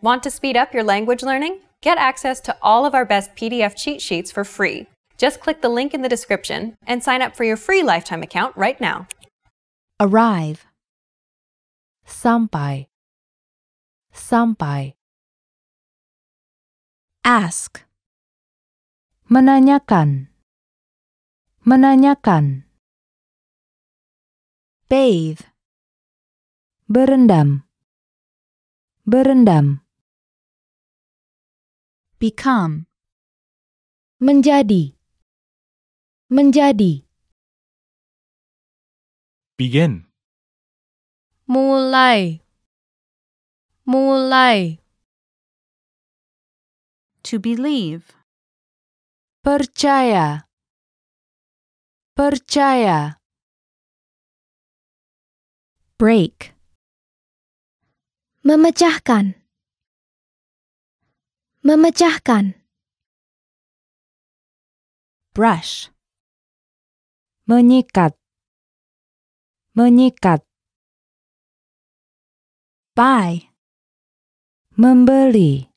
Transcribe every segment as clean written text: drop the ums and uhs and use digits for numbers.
Want to speed up your language learning? Get access to all of our best PDF cheat sheets for free. Just click the link in the description and sign up for your free lifetime account right now. Arrive. Sampai. Sampai. Ask. Menanyakan. Menanyakan. Bathe. Berendam. Berendam. Become. Menjadi. Menjadi. Begin. Mulai. Mulai. To believe. Percaya. Percaya. Break. Memecahkan. Memecahkan. Brush. Menyikat. Menyikat. Buy. Membeli.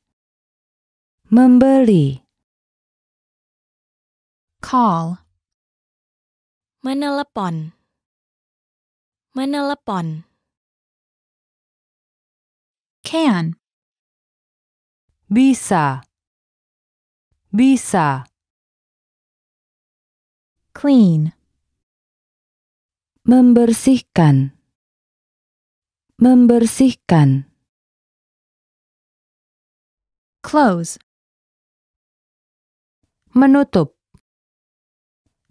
Membeli. Call. Menelepon. Menelepon. Can. Bisa. Bisa. Clean. Membersihkan. Membersihkan. Close. Menutup.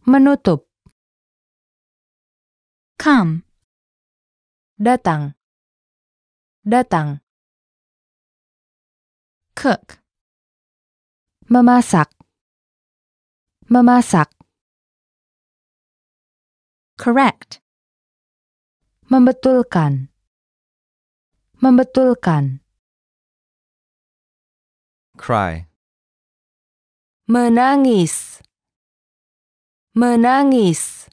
Menutup. Come. Datang. Datang. Cook. Memasak. Memasak. Correct. Membetulkan. Membetulkan. Cry. Menangis. Menangis.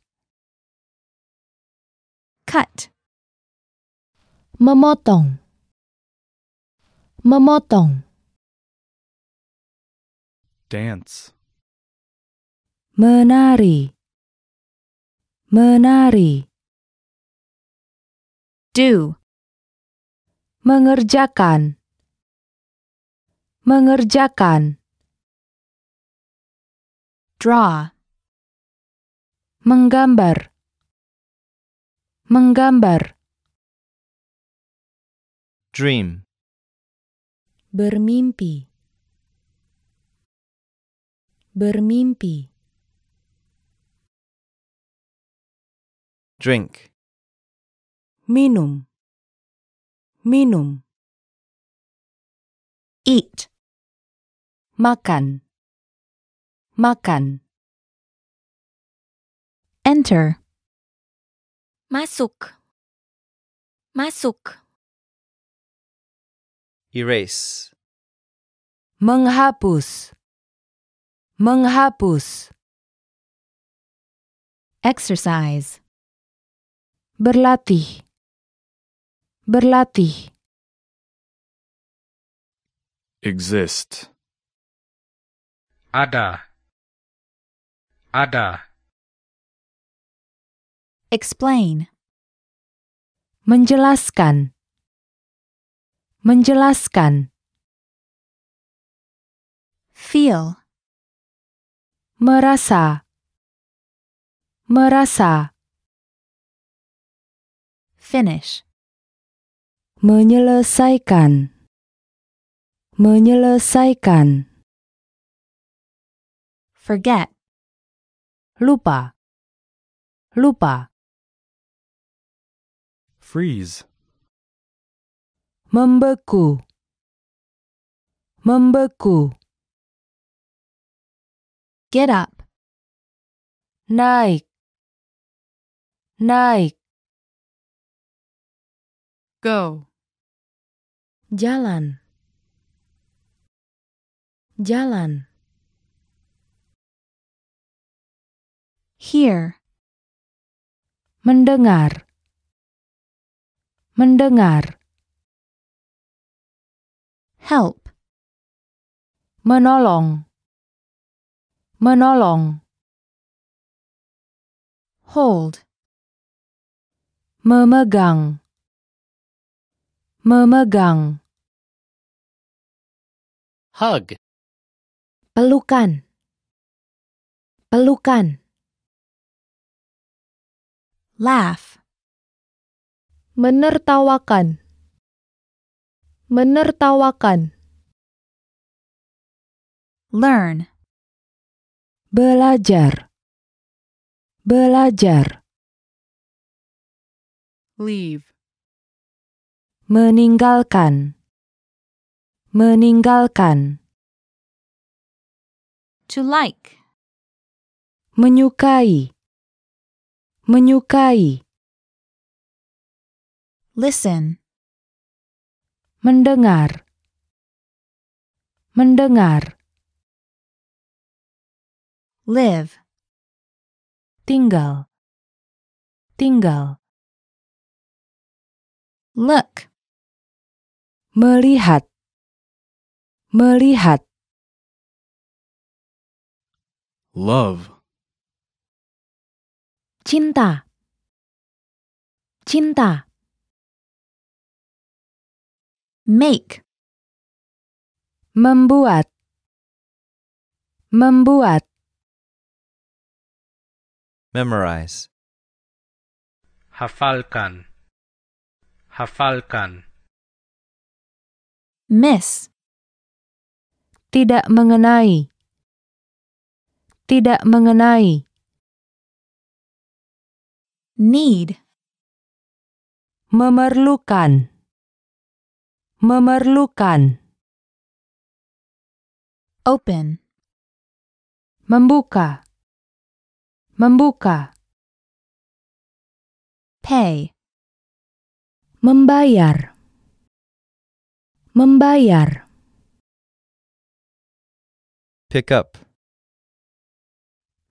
Cut. Memotong. Memotong. Dance. Menari. Menari. Do. Mengerjakan. Mengerjakan. Draw. Menggambar. Menggambar. Dream. Bermimpi. Bermimpi. Drink. Minum. Minum. Eat. Makan. Makan. Enter. Masuk. Masuk. Erase. Menghapus. Menghapus. Exercise. Berlatih. Berlatih. Exist. Ada. Ada. Explain. Menjelaskan. Menjelaskan. Feel. Merasa. Merasa. Finish. Menyelesaikan. Menyelesaikan. Forget. Lupa. Lupa. Freeze. Membeku. Membeku. Get up. Naik. Naik. Go. Jalan. Jalan. Hear. Mendengar. Mendengar. help, menolong, menolong. Hold, memegang, memegang. Hug. Pelukan. Pelukan. laugh, Menertawakan. Menertawakan. learn, Belajar. Belajar. leave, Meninggalkan. Meninggalkan. to like, Menyukai. Menyukai. listen, Mendengar. Mendengar. live, Tinggal. Tinggal. look, Melihat. Melihat. Love. Cinta. Cinta. make, Membuat. Membuat. Memorize. Hafalkan. Hafalkan. miss, Tidak mengenai. Tidak mengenai. need, Memerlukan. Memerlukan. open, Membuka. Membuka. pay, Membayar. Membayar. Pick up.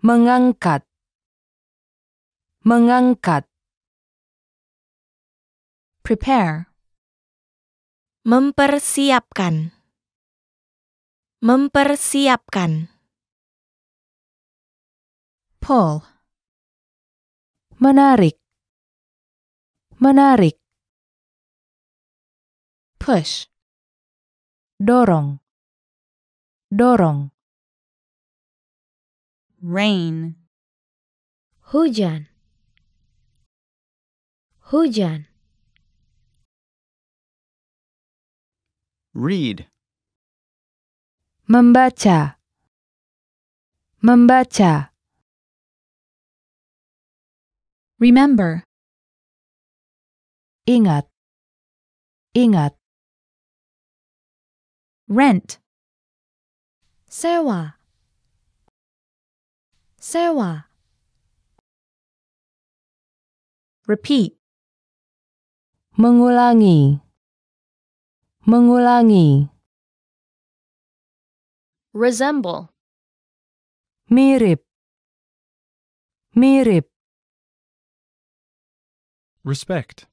Mengangkat. Mengangkat. prepare, Mempersiapkan. Mempersiapkan. pull, Menarik. Menarik. push, Dorong. Dorong. rain, Hujan. Hujan. Read. Membaca. Membaca. remember, Ingat. Ingat. rent, Sewa. Sewa. repeat, Mengulangi. Mengulangi. Resemble. Mirip. Mirip. Respect.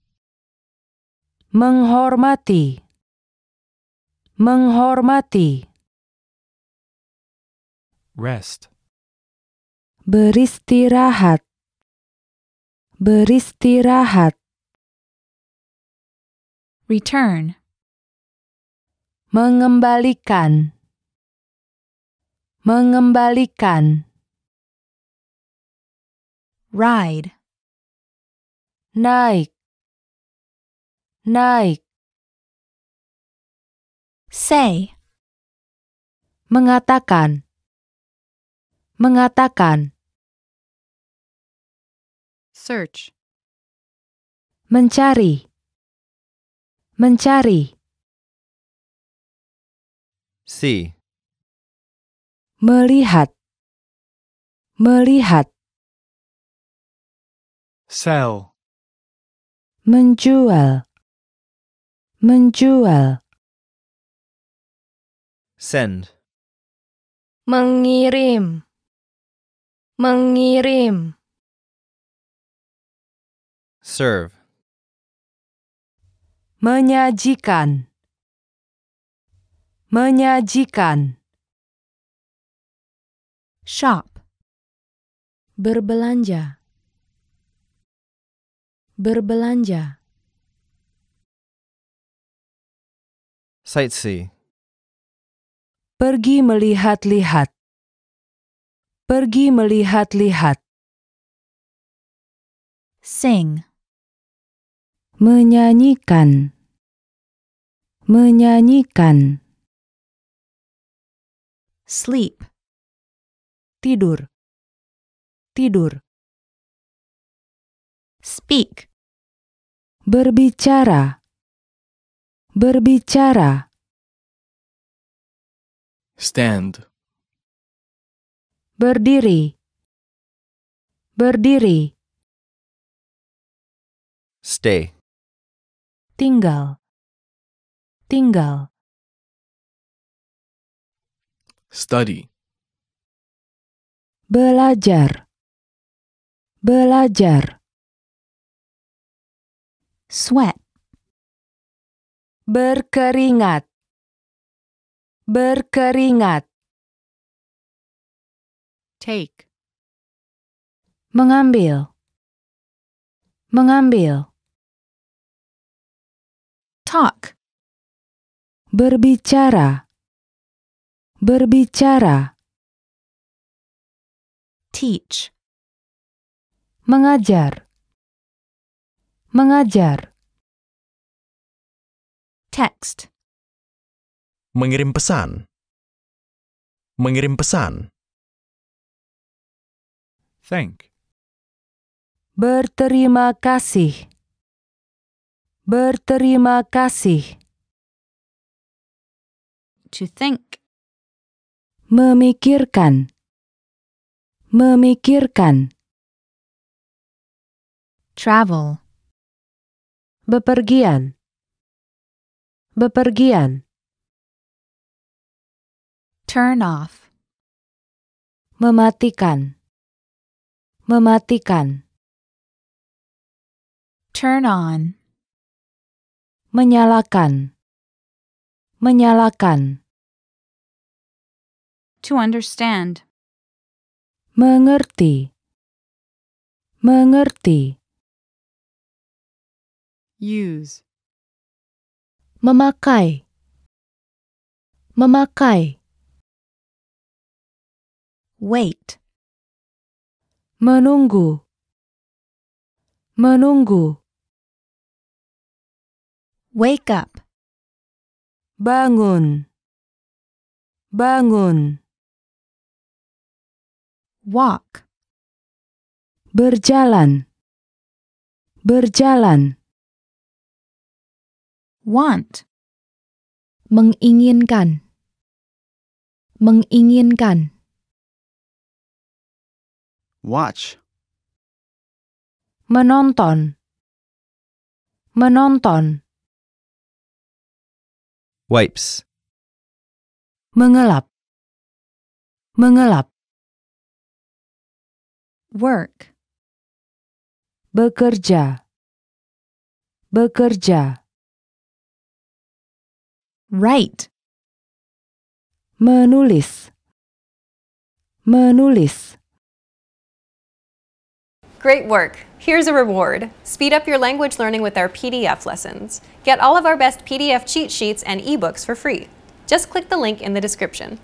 Menghormati. Menghormati. Rest. Beristirahat. Beristirahat. return, Mengembalikan. Mengembalikan. ride, Naik. Naik. say, Mengatakan. Mengatakan. search, Mencari. Mencari. See. Melihat. Melihat. Sell. Menjual. Menjual. Send. Mengirim. Mengirim. Serve. Menyajikan. menyajikan, Shop. berbelanja, berbelanja, Sightsee. pergi melihat-lihat, pergi melihat-lihat, Sing. menyanyikan, menyanyikan, Sleep. tidur, tidur, Speak. berbicara, berbicara, Stand. berdiri, berdiri, Stay. tinggal, tinggal, Study. belajar, belajar, Sweat. berkeringat, berkeringat, Take. mengambil, mengambil, Talk. berbicara, berbicara, Teach. mengajar, mengajar, Text. Mengirim pesan. Mengirim pesan. Thank. berterima kasih, berterima kasih, To think. memikirkan, memikirkan, Travel. bepergian, bepergian, Turn off. mematikan, mematikan, Turn on. menyalakan, menyalakan, To understand. mengerti, mengerti, Use. memakai, memakai, Wait. menunggu, menunggu, Wake up. bangun, bangun, Walk. berjalan, berjalan, Want. menginginkan, menginginkan, Watch. menonton, menonton, Wipes. mengelap, mengelap, Work. bekerja, bekerja, Write. menulis, menulis, Great work! Here's a reward. Speed up your language learning with our PDF lessons. Get all of our best PDF cheat sheets and ebooks for free. Just click the link in the description.